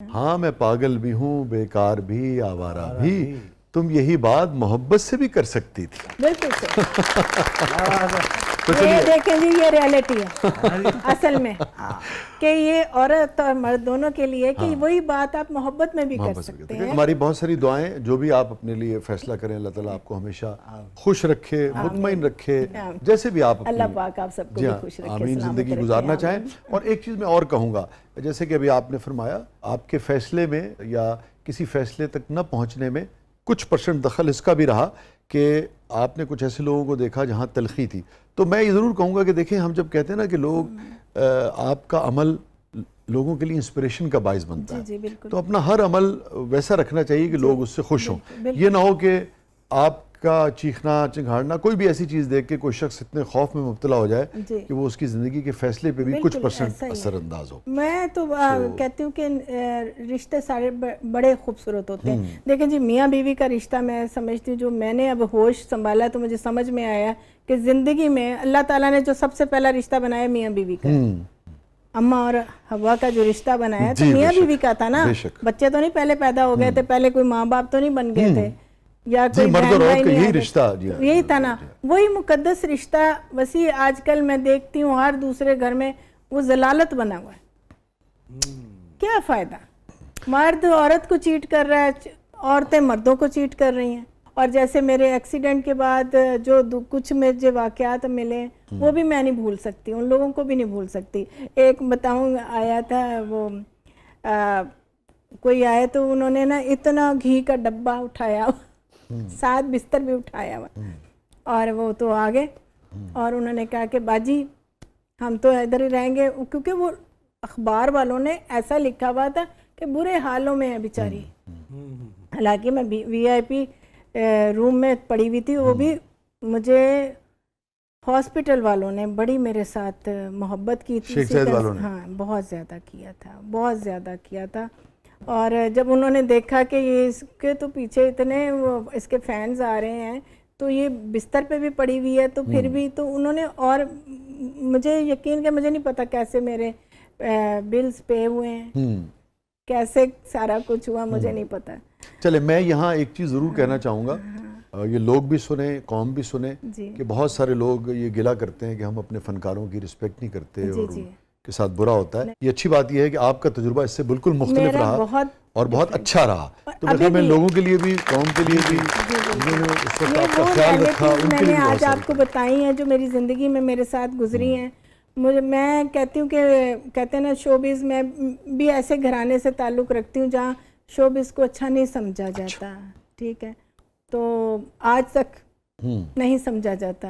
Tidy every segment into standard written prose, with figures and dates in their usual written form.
हाँ मैं पागल भी हूँ, बेकार भी, आवारा भी, तुम यही बात मोहब्बत से भी कर सकती थी। बिल्कुल सही। तो ये चलिए देखें जी, ये रियलिटी है असल में कि ये औरत और मर्द दोनों के लिए कि वही बात आप मोहब्बत में भी कर मोहब्बत से सकते करते हैं। हैं। हमारी बहुत सारी दुआएं, जो भी आप अपने लिए फैसला करें, अल्लाह ताला आपको हमेशा खुश रखे, मुतमईन रखे, जैसे भी आप अल्लाह अपनी पाक आप सबको जी भी हाँ, खुश रखे, आमीन, सलामत जिंदगी रखे, गुजारना आमीन। चाहें। और एक चीज़ मैं और कहूँगा, जैसे कि अभी आपने फरमाया, आपके फैसले में या किसी फैसले तक न पहुँचने में कुछ % दखल इसका भी रहा कि आपने कुछ ऐसे लोगों को देखा जहाँ तलखी थी। तो मैं ये ज़रूर कहूँगा कि देखें, हम जब कहते हैं ना कि लोग आपका अमल लोगों के लिए इंस्पिरेशन का बायस बनता है, जी बिल्कुल। तो अपना हर अमल वैसा रखना चाहिए कि लोग उससे खुश हों। ये ना हो कि आपका चीखना चिंघाड़ना, कोई भी ऐसी चीज़ देख के कोई शख्स इतने खौफ में मुब्तला हो जाए कि वो उसकी ज़िंदगी के फैसले पे भी कुछ % असरअंदाज हो। मैं तो कहती हूँ कि रिश्ते सारे बड़े खूबसूरत होते हैं। देखें जी, मियाँ बीवी का रिश्ता मैं समझती हूँ, जो मैंने अब होश संभाला तो मुझे समझ में आया कि ज़िंदगी में अल्लाह ताला ने जो सबसे पहला रिश्ता बनाया मियाँ बीवी का, अम्मा और हवा का जो रिश्ता बनाया तो मियाँ बीवी का था ना। बच्चे तो नहीं पहले पैदा हो गए थे, पहले कोई माँ बाप तो नहीं बन गए थे, या कोई बहन भाई नहीं, यही रिश्ता यही था ना, वही मुकद्दस रिश्ता। वसी आजकल मैं देखती हूँ हर दूसरे घर में वो जलालत बना हुआ है। क्या फायदा, मर्द औरत को चीट कर रहा है, औरतें मर्दों को चीट कर रही हैं। और जैसे मेरे एक्सीडेंट के बाद जो कुछ मुझे वाकयात मिले वो भी मैं नहीं भूल सकती, उन लोगों को भी नहीं भूल सकती। एक बताऊँ, आया था वो कोई आया तो उन्होंने ना इतना घी का डब्बा उठाया, 7 बिस्तर भी उठाया हुआ, और वो तो आ गए और उन्होंने कहा कि बाजी हम तो इधर ही रहेंगे, क्योंकि वो अखबार वालों ने ऐसा लिखा हुआ था कि बुरे हालों में है बेचारी। हालांकि मैं VIP रूम में पड़ी हुई थी, वो भी मुझे हॉस्पिटल वालों ने बड़ी मेरे साथ मोहब्बत की थी, हाँ बहुत ज़्यादा किया था, बहुत ज़्यादा किया था। और जब उन्होंने देखा कि ये इसके तो पीछे इतने वो इसके फैंस आ रहे हैं, तो ये बिस्तर पे भी पड़ी हुई है, तो फिर भी तो उन्होंने, और मुझे यकीन कि मुझे नहीं पता कैसे मेरे बिल्स पे हुए हैं, कैसे सारा कुछ हुआ, मुझे नहीं पता। चले, मैं यहाँ एक चीज़ ज़रूर कहना चाहूँगा, ये लोग भी सुने, कौम भी सुने, कि बहुत सारे लोग ये गिला करते हैं कि हम अपने फनकारों की रिस्पेक्ट नहीं करते और उनके साथ बुरा होता है। ये अच्छी बात यह है कि आपका तजुर्बा इससे बिल्कुल मुख्तलिफ रहा और बहुत अच्छा रहा। तो मतलब मैं लोगों के लिए भी, कौम के लिए भी उस वक्त आपका ख्याल रखा, उनके लिए आज आपको बताई हैं जो मेरी ज़िंदगी में मेरे साथ गुजरी हैं। मैं कहती हूँ कि कहते हैं ना, शोबिज़ में भी ऐसे घराने से ताल्लुक़ रखती हूँ जहाँ शोबिज़ को अच्छा नहीं समझा जाता, ठीक है, तो आज तक नहीं समझा जाता।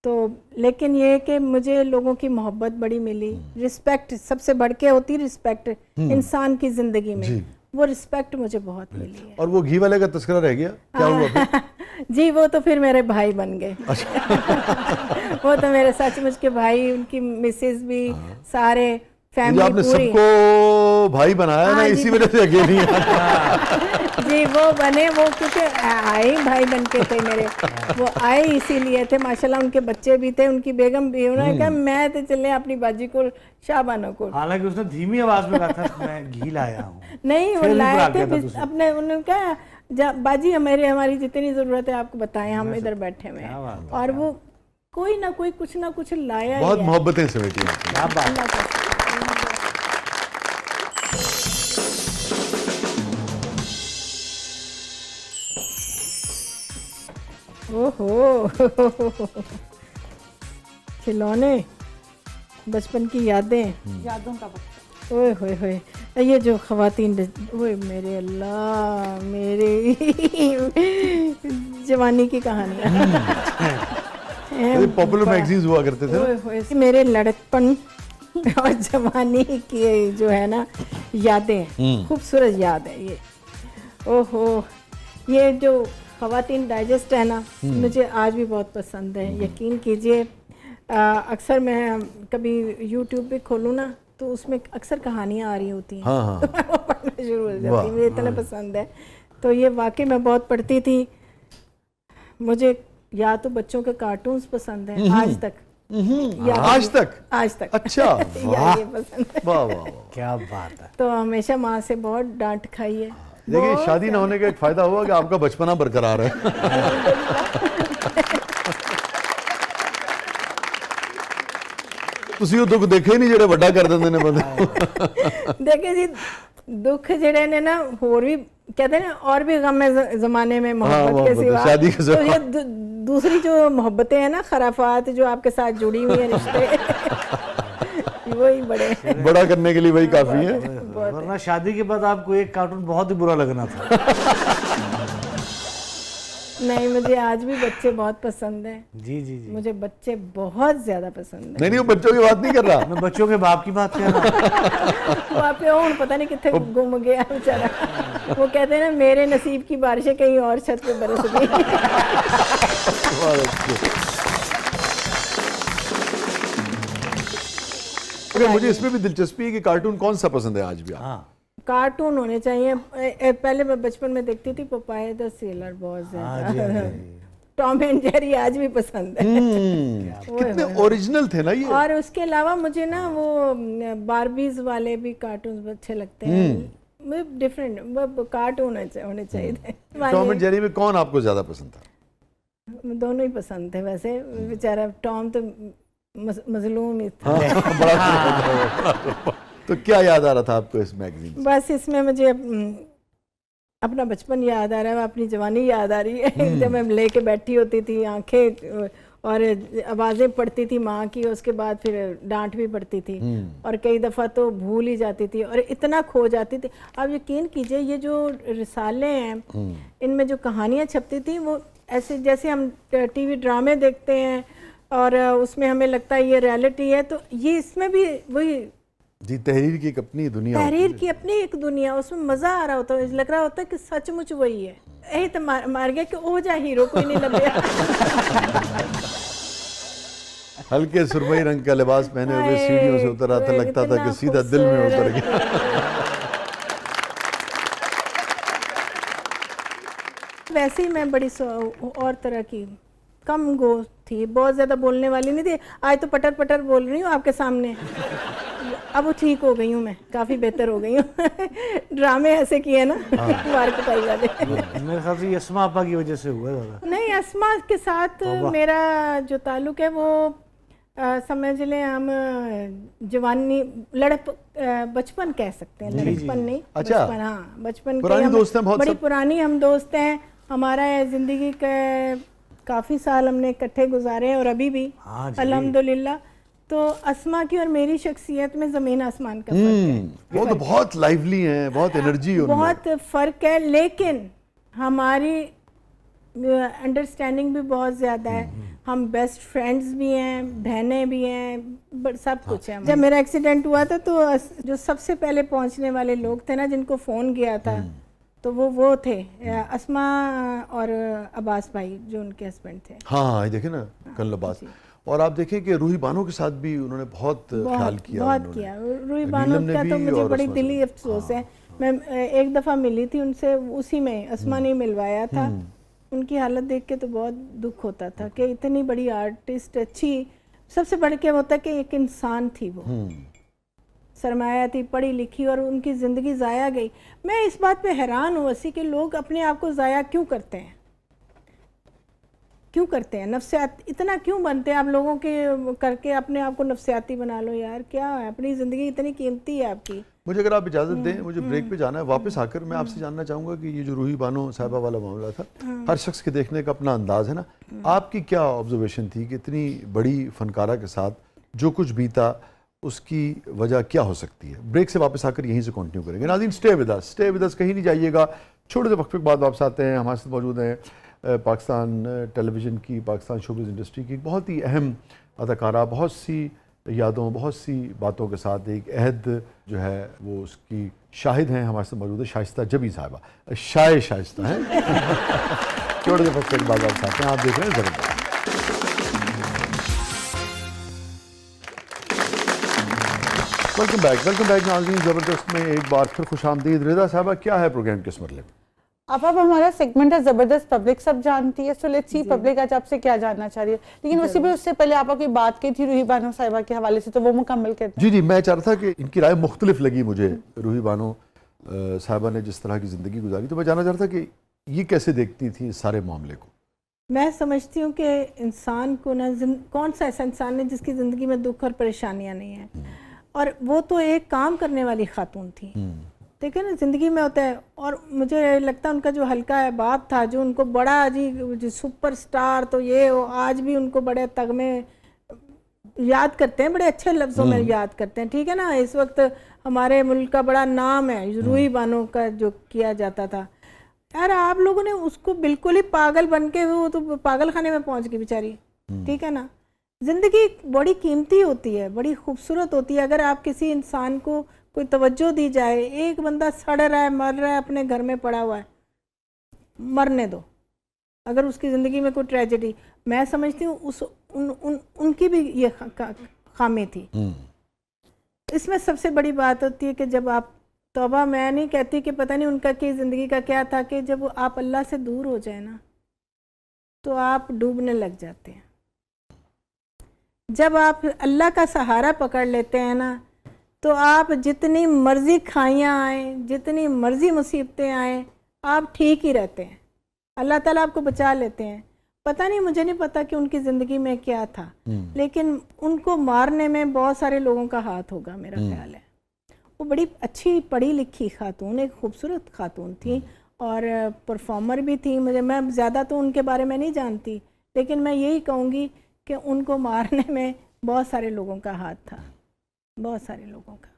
तो लेकिन ये कि मुझे लोगों की मोहब्बत बड़ी मिली, रिस्पेक्ट सबसे बढ़ के होती, रिस्पेक्ट इंसान की ज़िंदगी में, वो रिस्पेक्ट मुझे बहुत मिली है। और वो घी वाले का तस्करा रह गया, क्या हुआ? जी वो तो फिर मेरे भाई बन गए। वो तो मेरे सचमुच के भाई, उनकी मिसेज भी, सारे फैमिली आपने पूरी सबको भाई बनाया ना, इसी वजह से अकेली जी वो बने, वो क्योंकि आए भाई बन के थे मेरे, वो आए इसीलिए थे। माशाल्लाह उनके बच्चे भी थे, उनकी बेगम भी। उन्होंने कहा मैं तो चले अपनी बाजी को शाबानो को, हालांकि उसने धीमी आवाज में कहा था मैं घी लाया हूँ। नहीं वो लाए थे अपने, उन्होंने कहा बाजी हमारी जितनी ज़रूरत है आपको बताएं, हम इधर बैठे हुए हैं। और वो कोई ना कोई कुछ ना कुछ लाया, बहुत मोहब्बतें समेटी। क्या बात। ओहो खिलौने, बचपन की यादें, यादों का ओए होए होए, ये जो ख़वातीन, ओए मेरे अल्लाह, मेरे जवानी की कहानियाँ पॉपुलर मैगजीन्स हुआ करते थे। ओए होए, मेरे लड़कपन और जवानी की जो है ना यादें, खूबसूरत याद है ये। ओहो, ये जो ख़वातीन डाइजेस्ट है ना, मुझे आज भी बहुत पसंद है। यकीन कीजिए, अक्सर मैं कभी YouTube पे खोलूँ ना तो उसमें अक्सर कहानियाँ आ रही होती हैं, तो मैं वो पढ़ना शुरू हो जाती है, मुझे इतना पसंद है। तो ये वाकई मैं बहुत पढ़ती थी। मुझे या तो बच्चों के कार्टून्स पसंद हैं आज तक, आज तक? आज तक। अच्छा, यार वाह ये पसंद है। वाह वाह वाह। क्या बात है। तो हमेशा माँ से बहुत डांट खाई है। देखिए बहुत शादी ना होने का एक फायदा हुआ कि आपका बचपना बरकरार है। ਤੁਸੀਂ ਉਹ ਦੁੱਖ ਦੇਖੇ ਨਹੀਂ ਜਿਹੜੇ ਵੱਡਾ ਕਰ ਦਿੰਦੇ ਨੇ ਬੰਦੇ। देखिए जी, दुख जड़े ने ना और भी कहते हैं ना, और भी गम है जमाने में मोहब्बत के मोहब्बत, सिवा। शादी के सिवा। तो ये दूसरी जो मोहब्बतें हैं ना, खराफात जो आपके साथ जुड़ी हुई है रिश्ते, वही बड़े बड़ा करने के लिए वही काफी है। वरना शादी के बाद आपको एक कार्टून बहुत ही बुरा लगना था। नहीं, मुझे आज भी बच्चे बहुत पसंद हैं। जी जी जी। मुझे बच्चे बहुत ज्यादा पसंद नहीं नहीं, वो बच्चों की बात नहीं कर रहा। मैं बच्चों के बाप की बात कर रहा हूँ। है। वहाँ पे और पता नहीं कितने गुम गया बेचारा। वो कहते हैं ना, मेरे नसीब की बारिशें कहीं और छत पे बरस गई। अगर मुझे इसमें भी दिलचस्पी है कि कार्टून कौन सा पसंद है आज भी आप? हाँ कार्टून होने चाहिए। पहले मैं बचपन में देखती थी पोपाया द सेलर बहुत हाँ जी, हाँ ज्यादा। जी। टॉम एंड जेरी आज भी पसंद है। कितने ओरिजिनल थे ना ये। और उसके अलावा मुझे ना वो बारबीज वाले भी कार्टून अच्छे लगते हैं। डिफरेंट कार्टून होने चाहिए थे। टॉम एंड जेरी में कौन आपको ज्यादा पसंद था? दोनों ही पसंद थे वैसे। बेचारा टॉम तो मजलूम ही था। तो क्या याद आ रहा था आपको इस मैगजीन से? बस इसमें मुझे अपना बचपन याद आ रहा है, अपनी जवानी याद आ रही है। जब मैं लेके बैठी होती थी, आंखें और आवाज़ें पड़ती थी माँ की, उसके बाद फिर डांट भी पड़ती थी और कई दफ़ा तो भूल ही जाती थी और इतना खो जाती थी। आप यकीन कीजिए, ये जो रिसाले हैं इनमें जो कहानियाँ छपती थी वो ऐसे जैसे हम टीवी ड्रामे देखते हैं और उसमें हमें लगता है ये रियलिटी है, तो ये इसमें भी वही जी, तहरीर की एक अपनी दुनिया होती तहरीर है। की अपनी एक दुनिया, उसमें मजा आ रहा होता है, लग रहा होता है कि सचमुच वही है। यही तो मार गया कि ओ जा हीरो कोई नहीं लग गया। हल्के सुरमई रंग का लिबास पहने हुए हाय, सीढ़ियों से उतर आता, लगता था इतना कि सीधा दिल में उतर खूबसूरत। गया। वैसे ही मैं बड़ी और तरह की कम गो थी, बहुत ज्यादा बोलने वाली नहीं थी। आज तो पटर पटर बोल रही हूँ आपके सामने। अब वो ठीक हो गई हूँ, मैं काफी बेहतर हो गई हूँ। ड्रामे ऐसे किए ना मार कुटाई वाले। मेरे ख्याल से ये अस्मा आपा की वजह से हुआ है ज़्यादा। नहीं, अस्मा के साथ मेरा जो ताल्लुक है वो समझ लें हम जवानी बचपन कह सकते हैं, लड़कपन नहीं। अच्छा। बचपन, हाँ बचपन के पुरानी हम दोस्त हैं बहुत बड़ी सब? पुरानी हम दोस्त हैं। हमारा जिंदगी के काफ़ी साल हमने इकट्ठे गुजारे हैं और अभी भी हाँ जी। अल्हम्दुलिल्लाह। तो अस्मा की और मेरी शख्सियत में ज़मीन आसमान का फ़र्क है। वो तो बहुत लाइवली हैं, बहुत एनर्जी उनमें। बहुत फ़र्क है, लेकिन हमारी अंडरस्टैंडिंग भी बहुत ज़्यादा है। हम बेस्ट फ्रेंड्स भी हैं, बहनें भी हैं, सब कुछ है। जब मेरा एक्सीडेंट हुआ था तो जो सबसे पहले पहुंचने वाले लोग थे ना, जिनको फ़ोन किया था, तो वो थे अस्मा और अब्बास भाई जो उनके हस्बैंड थे। हाँ, ये देखे ना कल अब्बास। और आप देखें कि रूही बानो के साथ भी उन्होंने बहुत ख्याल किया। बहुत किया। रूही बानो का तो मुझे बड़ी दिली अफसोस है। मैं एक दफ़ा मिली थी उनसे, उसी में अस्मा ने मिलवाया था। उनकी हालत देख के तो बहुत दुख होता था कि इतनी बड़ी आर्टिस्ट, अच्छी, सबसे बढ़ के होता कि एक इंसान थी, वो सरमाया थी, पढ़ी लिखी, और उनकी ज़िंदगी ज़ाया गई। मैं इस बात पे हैरान हूँ वैसे कि लोग अपने आप को ज़ाया क्यों करते हैं, क्यों करते हैं, नफ्सियात इतना क्यों बनते हैं आप लोगों के करके अपने आप को नफ्सियाती बना लो यार, क्या है, अपनी ज़िंदगी इतनी कीमती है आपकी। मुझे अगर आप इजाज़त दें, मुझे ब्रेक पे जाना है। वापस आकर मैं आपसे जानना चाहूँगा कि ये जो रूही बानो साहिबा वाला मामला था, हर शख्स के देखने का अपना अंदाज़ है ना, आपकी क्या ऑब्जर्वेशन थी कि इतनी बड़ी फनकारा के साथ जो कुछ बीता, उसकी वजह क्या हो सकती है? ब्रेक से वापस आकर यहीं से कंटिन्यू करेंगे। नाज़रीन, स्टे विद अस, कहीं नहीं जाइएगा। छोटे से वक्फे के बाद वापस आते हैं। हमारे साथ मौजूद हैं पाकिस्तान टेलीविज़न की, पाकिस्तान शोबिज़ इंडस्ट्री की बहुत ही अहम अदाकारा, बहुत सी यादों, बहुत सी बातों के साथ एक अहद जो है वो उसकी शाहिद हैं। हमारे साथ मौजूद है शाइस्ता जबी साहिबा, शाइस्ता हैं। छोटे से वक्फे के बाद वापस आते हैं। आप देख रहे हैं ज़बरदस्त। वेलकम बैक नाज़रीन। ज़बरदस्त में एक बार फिर खुश आमदीद। रिदा साहबा, क्या है प्रोग्राम किस मतलब? अब हमारा सेगमेंट है जबरदस्त पब्लिक सब जानती है, सो लेट्स सी पब्लिक आज आपसे क्या जानना चाह रही है। लेकिन उससे पहले आप कोई बात की थी रूही बानो साहिबा के हवाले से, तो वो मुकम्मल करते हैं। जी, मैं चाह रहा था कि इनकी राय मुख्तलिफ लगी मुझे, रूही बानो साहिबा ने जिस तरह की ज़िंदगी गुजारी, तो मैं जानना चाह रहा था कि ये कैसे देखती थी इस सारे मामले को। मैं समझती हूँ कि इंसान को ना, कौन सा ऐसा इंसान है जिसकी ज़िंदगी में दुख और परेशानियाँ नहीं हैं, और वो तो एक काम करने वाली खातून थी, ठीक है ना, ज़िंदगी में होता है। और मुझे लगता है उनका जो हल्का है बाप था, जो उनको बड़ा जी सुपरस्टार, तो ये आज भी उनको बड़े तगमे याद करते हैं, बड़े अच्छे लफ्ज़ों में याद करते हैं, ठीक है ना। इस वक्त हमारे मुल्क का बड़ा नाम है रूही बानो का, जो किया जाता था। यार आप लोगों ने उसको बिल्कुल ही पागल बन के, वो तो पागल खाने में पहुंच गई बेचारी, ठीक है ना। ज़िंदगी बड़ी कीमती होती है, बड़ी खूबसूरत होती है, अगर आप किसी इंसान को कोई तवज्जो दी जाए। एक बंदा सड़ रहा है, मर रहा है, अपने घर में पड़ा हुआ है, मरने दो। अगर उसकी ज़िंदगी में कोई ट्रेजेडी, मैं समझती हूँ उनकी भी ये खामी थी। इसमें सबसे बड़ी बात होती है कि जब आप तौबा, मैं नहीं कहती कि पता नहीं उनका की ज़िंदगी का क्या था, कि जब आप अल्लाह से दूर हो जाए ना तो आप डूबने लग जाते हैं। जब आप अल्लाह का सहारा पकड़ लेते हैं ना, तो आप जितनी मर्ज़ी खाइयाँ आए, जितनी मर्ज़ी मुसीबतें आए, आप ठीक ही रहते हैं। अल्लाह ताला आपको बचा लेते हैं। पता नहीं, मुझे नहीं पता कि उनकी ज़िंदगी में क्या था, लेकिन उनको मारने में बहुत सारे लोगों का हाथ होगा, मेरा ख्याल है। वो बड़ी अच्छी पढ़ी लिखी खातून, एक खूबसूरत खातून थी और परफॉर्मर भी थी। मैं ज़्यादा तो उनके बारे में नहीं जानती, लेकिन मैं यही कहूँगी कि उनको मारने में बहुत सारे लोगों का हाथ था, बहुत सारे लोगों का।